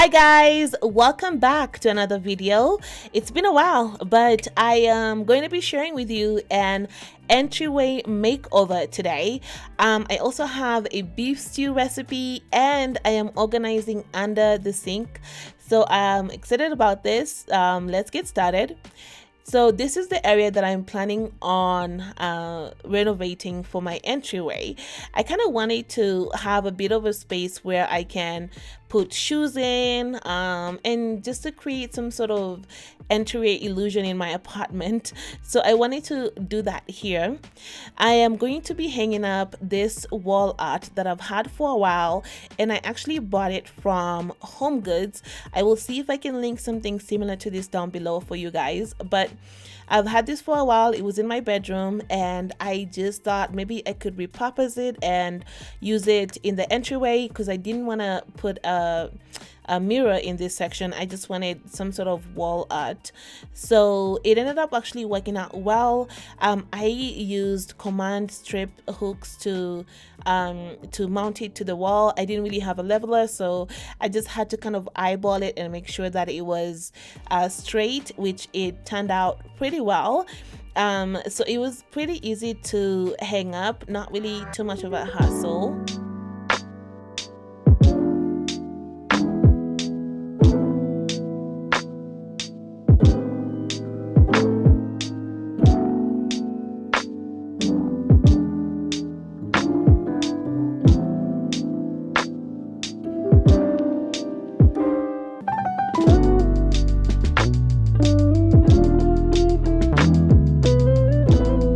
Hi guys, welcome back to another video. It's been a while, but I am going to be sharing with you an entryway makeover today. I also have a beef stew recipe and I am organizing under the sink. So I'm excited about this. Let's get started. So this is the area that I'm planning on renovating for my entryway. I kind of wanted to have a bit of a space where I can put shoes in and just to create some sort of entryway illusion in my apartment. So I wanted to do that here. I am going to be hanging up this wall art that I've had for a while, and I actually bought it from Home Goods. I will see if I can link something similar to this down below for you guys, but I've had this for a while. It was in my bedroom and I just thought maybe I could repurpose it and use it in the entryway because I didn't want to put a mirror in this section. I just wanted some sort of wall art, so it ended up actually working out well. I used command strip hooks to mount it to the wall. I didn't really have a leveler, so I just had to kind of eyeball it and make sure that it was straight, which it turned out pretty well. So it was pretty easy to hang up, not really too much of a hassle.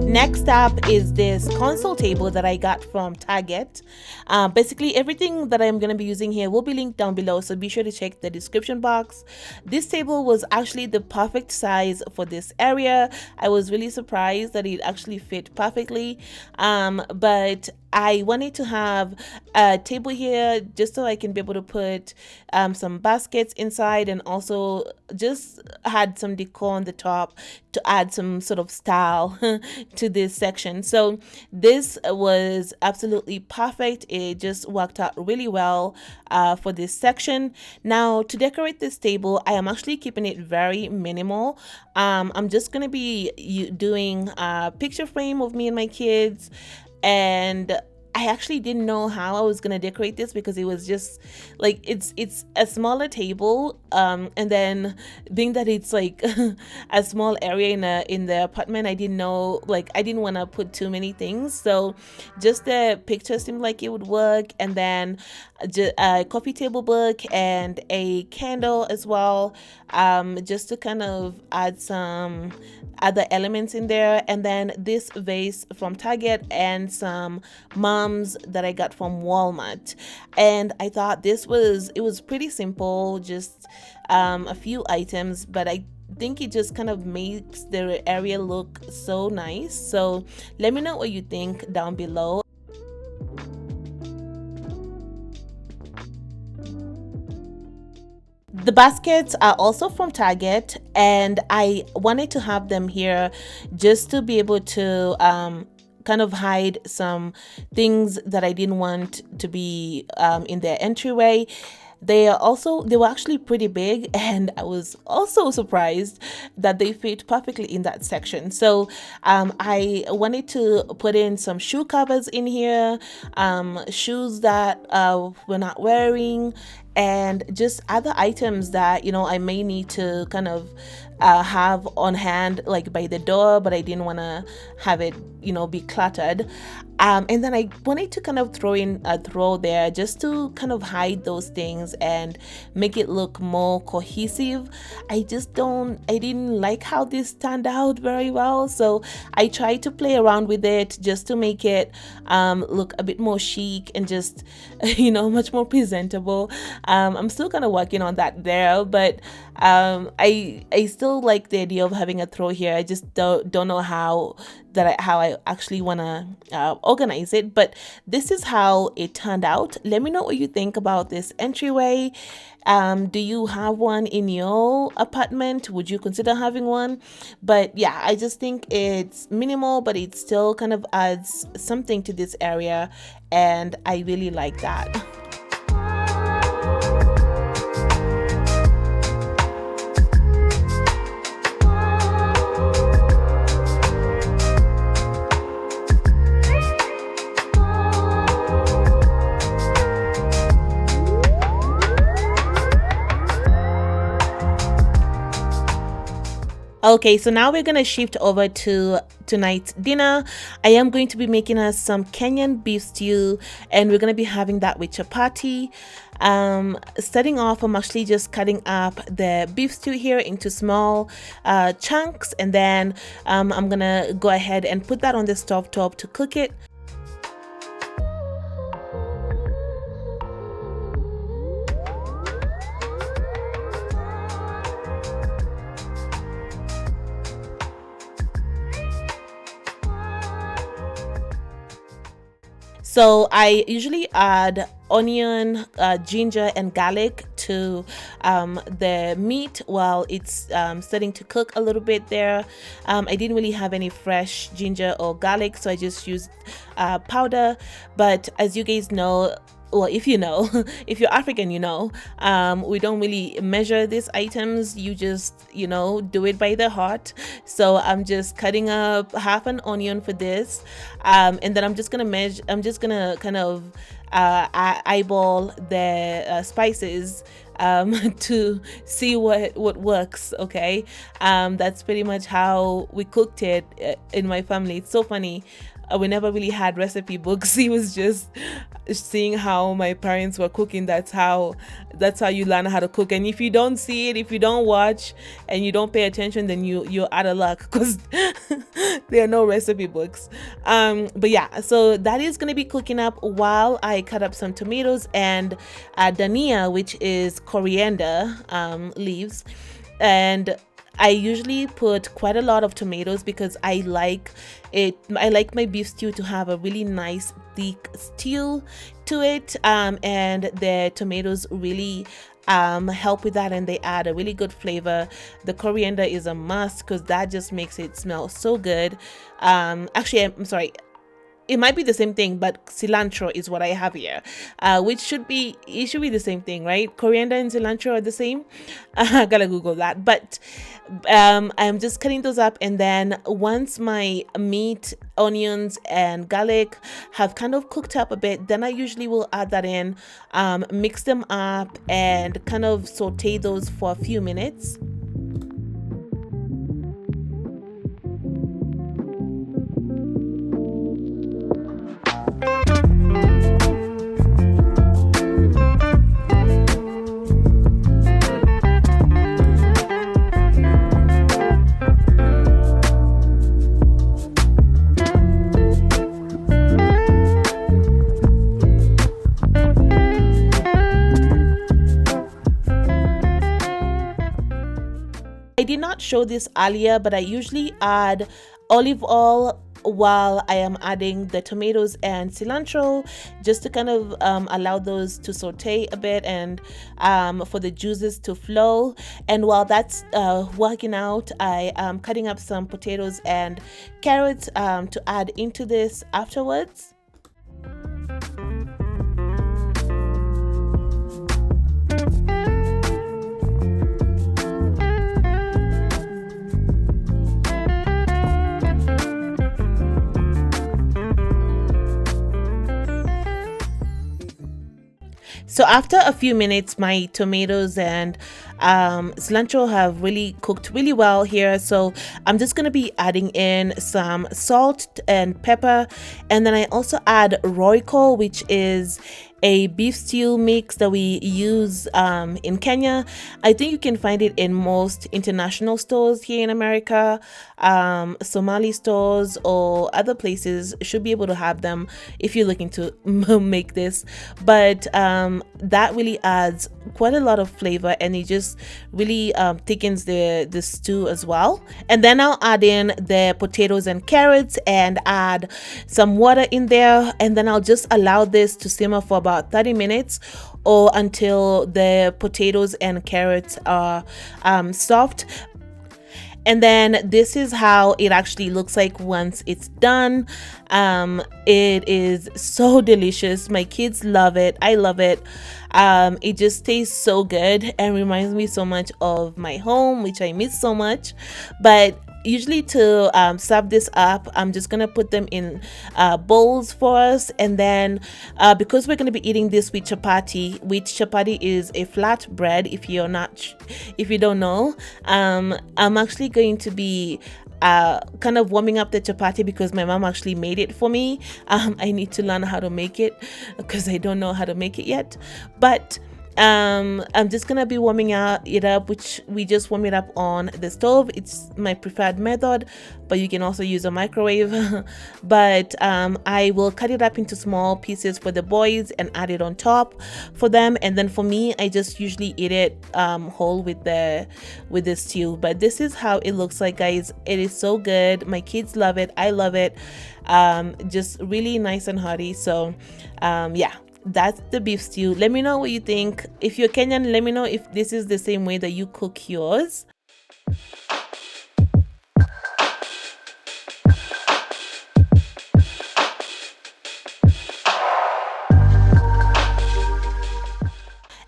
Next up is this console table that I got from Target. Basically everything that I'm going to be using here will be linked down below, so be sure to check the description box. This table was actually the perfect size for this area. I was really surprised that it actually fit perfectly, but I wanted to have a table here just so I can be able to put some baskets inside, and also just had some decor on the top to add some sort of style to this section. So this was absolutely perfect. It just worked out really well for this section. Now to decorate this table, I am actually keeping it very minimal. I'm just going to be doing a picture frame of me and my kids, and I actually didn't know how I was gonna decorate this because it was just like it's a smaller table, and then being that it's like a small area in the apartment, I didn't know, like I didn't want to put too many things, so just the picture seemed like it would work, and then a coffee table book and a candle as well, just to kind of add some other elements in there, and then this vase from Target and some mums that I got from Walmart. And I thought it was pretty simple, just a few items, but I think it just kind of makes the area look so nice. So let me know what you think down below. The baskets are also from Target, and I wanted to have them here just to be able to kind of hide some things that I didn't want to be in their entryway. They were actually pretty big, and I was also surprised that they fit perfectly in that section. So I wanted to put in some shoe covers in here, shoes that we're not wearing, and just other items that, you know, I may need to kind of have on hand, like by the door, but I didn't want to have it, you know, be cluttered. And then I wanted to kind of throw in a throw there just to kind of hide those things and make it look more cohesive. I didn't like how this turned out very well, so I tried to play around with it just to make it look a bit more chic and just, you know, much more presentable. I'm still kind of working on that there, but I still like the idea of having a throw here. I just don't know how I actually want to organize it, but this is how it turned out. Let me know what you think about this entryway. Do you have one in your apartment? Would you consider having one? But yeah, I just think it's minimal, but it still kind of adds something to this area, and I really like that. Okay, so now we're gonna shift over to tonight's dinner. I am going to be making us some Kenyan beef stew, and we're gonna be having that with chapati. Starting off, I'm actually just cutting up the beef stew here into small chunks, and then I'm gonna go ahead and put that on the stove top to cook it. So I usually add onion, ginger, and garlic to the meat while it's starting to cook a little bit there. I didn't really have any fresh ginger or garlic, so I just used powder. But as you guys know, well, if you know, if you're African, you know, we don't really measure these items. You just, you know, do it by the heart. So I'm just cutting up half an onion for this, and then I'm just gonna measure. I'm just gonna kind of eyeball the spices to see what works. Okay, that's pretty much how we cooked it in my family. It's so funny. We never really had recipe books. It was just seeing how my parents were cooking. That's how you learn how to cook. And if you don't see it, if you don't watch and you don't pay attention, then you're out of luck, because there are no recipe books. But yeah, so that is gonna be cooking up while I cut up some tomatoes and dania, which is coriander leaves. And I usually put quite a lot of tomatoes because I like my beef stew to have a really nice thick stew to it, and the tomatoes really help with that, and they add a really good flavor. The coriander is a must because that just makes it smell so good. Actually, I'm sorry, it might be the same thing, but cilantro is what I have here, which should be the same thing, right? Coriander and cilantro are the same. I gotta Google that. But I'm just cutting those up, and then once my meat, onions, and garlic have kind of cooked up a bit, then I usually will add that in, mix them up, and kind of saute those for a few minutes. I did not show this earlier, but I usually add olive oil while I am adding the tomatoes and cilantro, just to kind of allow those to saute a bit and for the juices to flow. And while that's working out, I am cutting up some potatoes and carrots to add into this afterwards. So after a few minutes, my tomatoes and cilantro have really cooked really well here. So I'm just going to be adding in some salt and pepper. And then I also add Royco, which is a beef stew mix that we use in Kenya. I think you can find it in most international stores here in America. Somali stores or other places should be able to have them if you're looking to make this. But that really adds quite a lot of flavor, and it just really thickens the stew as well. And then I'll add in the potatoes and carrots and add some water in there, and then I'll just allow this to simmer for about 30 minutes or until the potatoes and carrots are soft. And then this is how it actually looks like once it's done. It is so delicious. My kids love it. I love it. It just tastes so good and reminds me so much of my home, which I miss so much. But usually to serve this up, I'm just gonna put them in bowls for us, and then because we're gonna be eating this with chapati, which chapati is a flat bread, if you're not, if you don't know. I'm actually going to be kind of warming up the chapati because my mom actually made it for me. I need to learn how to make it because I don't know how to make it yet, but I'm just gonna be warming it up, which we just warm it up on the stove. It's my preferred method, but you can also use a microwave. But I will cut it up into small pieces for the boys and add it on top for them, and then for me, I just usually eat it whole with the stew. But this is how it looks like, guys. It is so good. My kids love it, I love it. Just really nice and hearty. So yeah, that's the beef stew. Let me know what you think. If you're Kenyan, let me know if this is the same way that you cook yours.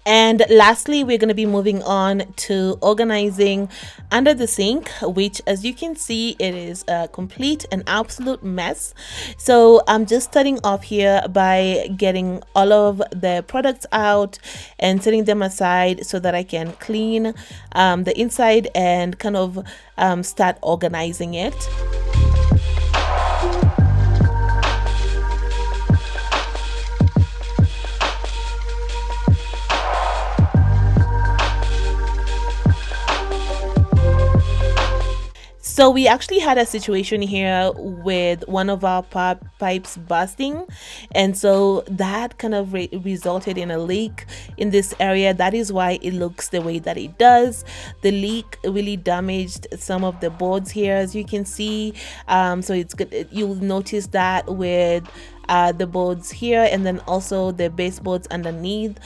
And lastly, we're going to be moving on to organizing under the sink, which, as you can see, it is a complete and absolute mess. So I'm just starting off here by getting all of the products out and setting them aside so that I can clean the inside and kind of start organizing it. So we actually had a situation here with one of our pipes busting, and so that kind of resulted in a leak in this area. That is why it looks the way that it does. The leak really damaged some of the boards here, as you can see. So it's good. You'll notice that with the boards here, and then also the baseboards underneath.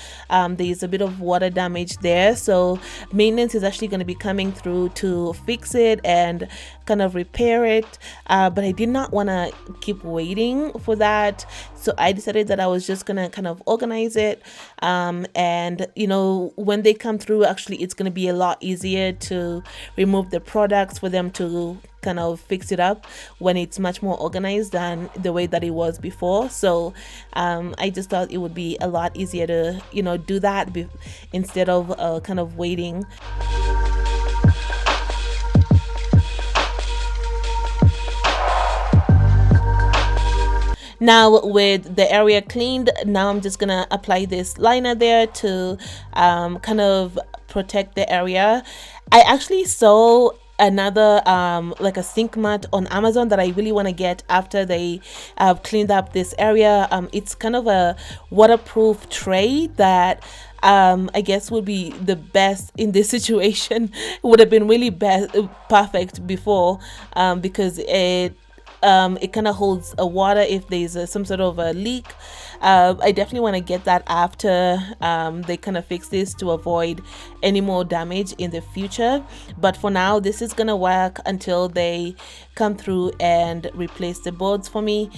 There's a bit of water damage there, so maintenance is actually going to be coming through to fix it and kind of repair it, but I did not want to keep waiting for that, so I decided that I was just gonna kind of organize it, and you know, when they come through, actually it's going to be a lot easier to remove the products for them to kind of fix it up when it's much more organized than the way that it was before. So I just thought it would be a lot easier to, you know, do that instead of kind of waiting. Now with the area cleaned, now I'm just gonna apply this liner there to kind of protect the area. I actually saw another like a sink mat on Amazon that I really want to get after they cleaned up this area. It's kind of a waterproof tray that I guess would be the best in this situation. It would have been really perfect before, because it kind of holds water if there's some sort of a leak. I definitely want to get that after they kind of fix this to avoid any more damage in the future, but for now this is gonna work until they come through and replace the boards for me.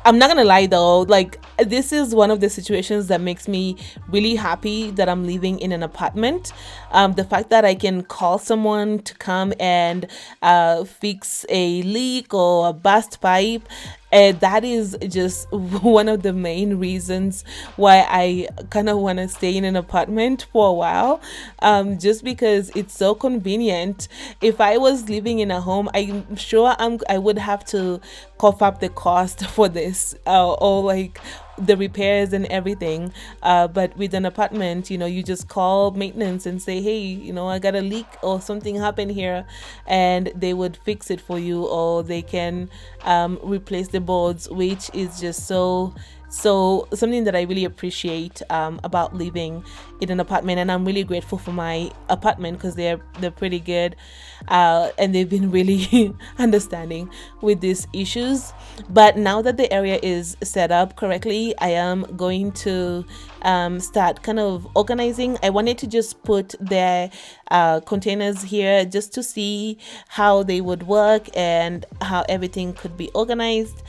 I'm not gonna lie though, like, this is one of the situations that makes me really happy that I'm living in an apartment. The fact that I can call someone to come and fix a leak or a burst pipe, that is just one of the main reasons why I kind of want to stay in an apartment for a while, just because it's so convenient. If I was living in a home, I'm sure I would have to cough up the cost for this, or like the repairs and everything, but with an apartment, you know, you just call maintenance and say, hey, you know, I got a leak or something happened here, and they would fix it for you, or they can replace the boards, which is just so something that I really appreciate about living in an apartment. And I'm really grateful for my apartment because they're pretty good, and they've been really understanding with these issues. But now that the area is set up correctly, I am going to start kind of organizing. I wanted to just put the containers here just to see how they would work and how everything could be organized.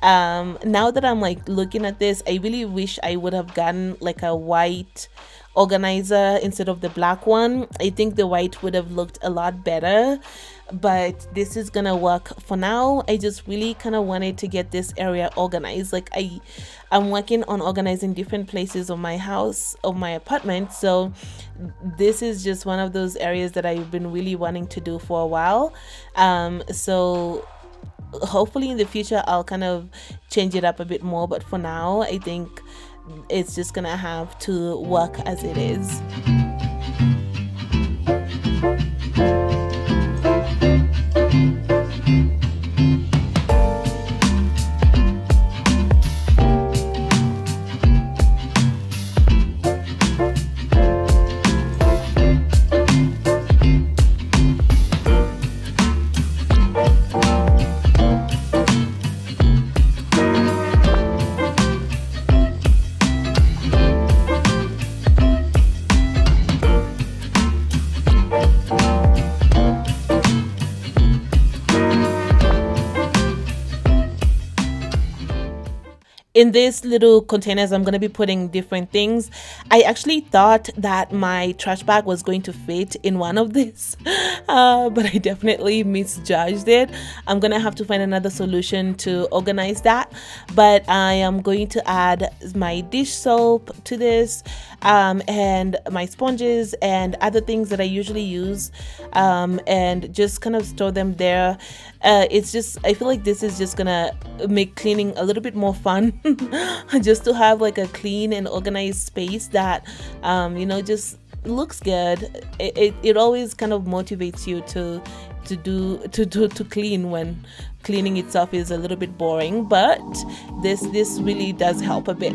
Now that I'm like looking at this, I really wish I would have gotten like a white organizer instead of the black one. I think the white would have looked a lot better, but this is gonna work for now. I just really kind of wanted to get this area organized. Like I'm working on organizing different places of my house, of my apartment, so this is just one of those areas that I've been really wanting to do for a while. So hopefully in the future I'll kind of change it up a bit more, but for now I think it's just gonna have to work as it is. In these little containers I'm going to be putting different things. I actually thought that my trash bag was going to fit in one of these, but I definitely misjudged it. I'm gonna have to find another solution to organize that, but I am going to add my dish soap to this, and my sponges and other things that I usually use, and just kind of store them there. It's just, I feel like this is just gonna make cleaning a little bit more fun. Just to have like a clean and organized space that you know, just looks good. It always kind of motivates you to clean when cleaning itself is a little bit boring, but this really does help a bit.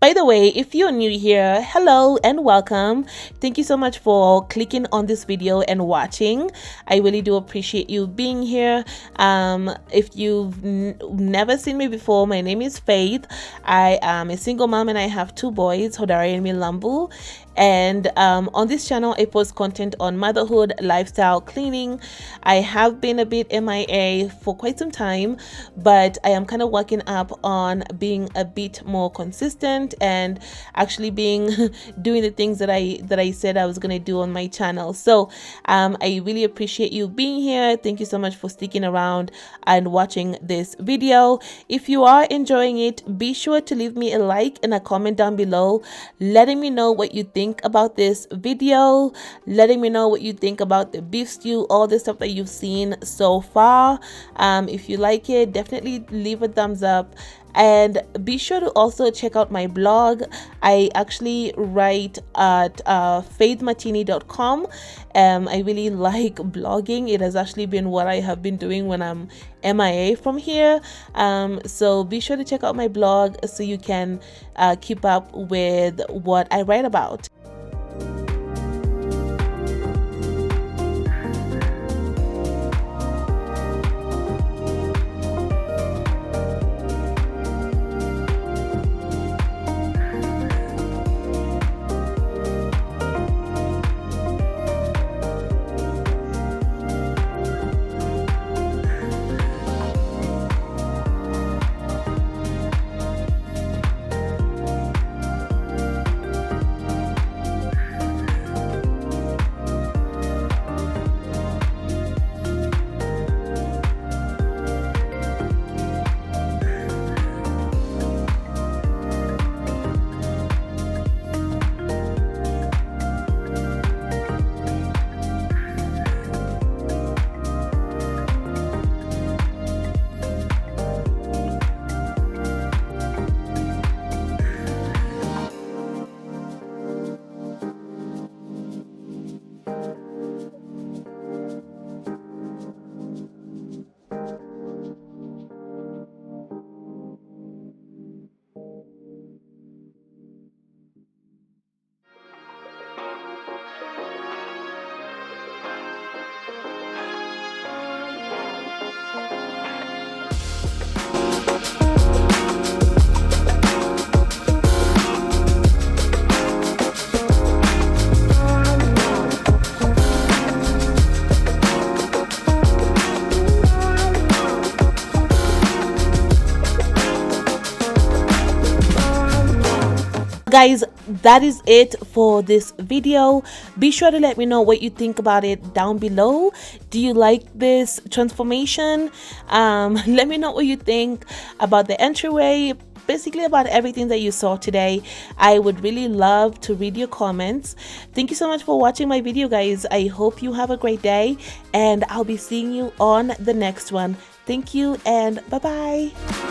By the way, if you're new here, hello and welcome. Thank you so much for clicking on this video and watching. I really do appreciate you being here. If you've never seen me before, my name is Faith. I am a single mom and I have two boys, Hodari and Milambu. And on this channel I post content on motherhood, lifestyle, cleaning. I have been a bit MIA for quite some time, but I am kind of working up on being a bit more consistent and actually doing the things that I said I was gonna do on my channel. So I really appreciate you being here. Thank you so much for sticking around and watching this video. If you are enjoying it, be sure to leave me a like and a comment down below letting me know what you think about this video, letting me know what you think about the beef stew, all the stuff that you've seen so far. If you like it, definitely leave a thumbs up. And be sure to also check out my blog. I actually write at faithmatini.com. I really like blogging. It has actually been what I have been doing when I'm MIA from here. So be sure to check out my blog so you can keep up with what I write about. guys, that is it for this video. Be sure to let me know what you think about it down below. Do you like this transformation? Let me know what you think about the entryway, basically about everything that you saw today. I would really love to read your comments. Thank you so much for watching my video, guys. I hope you have a great day, and I'll be seeing you on the next one. Thank you, and bye bye.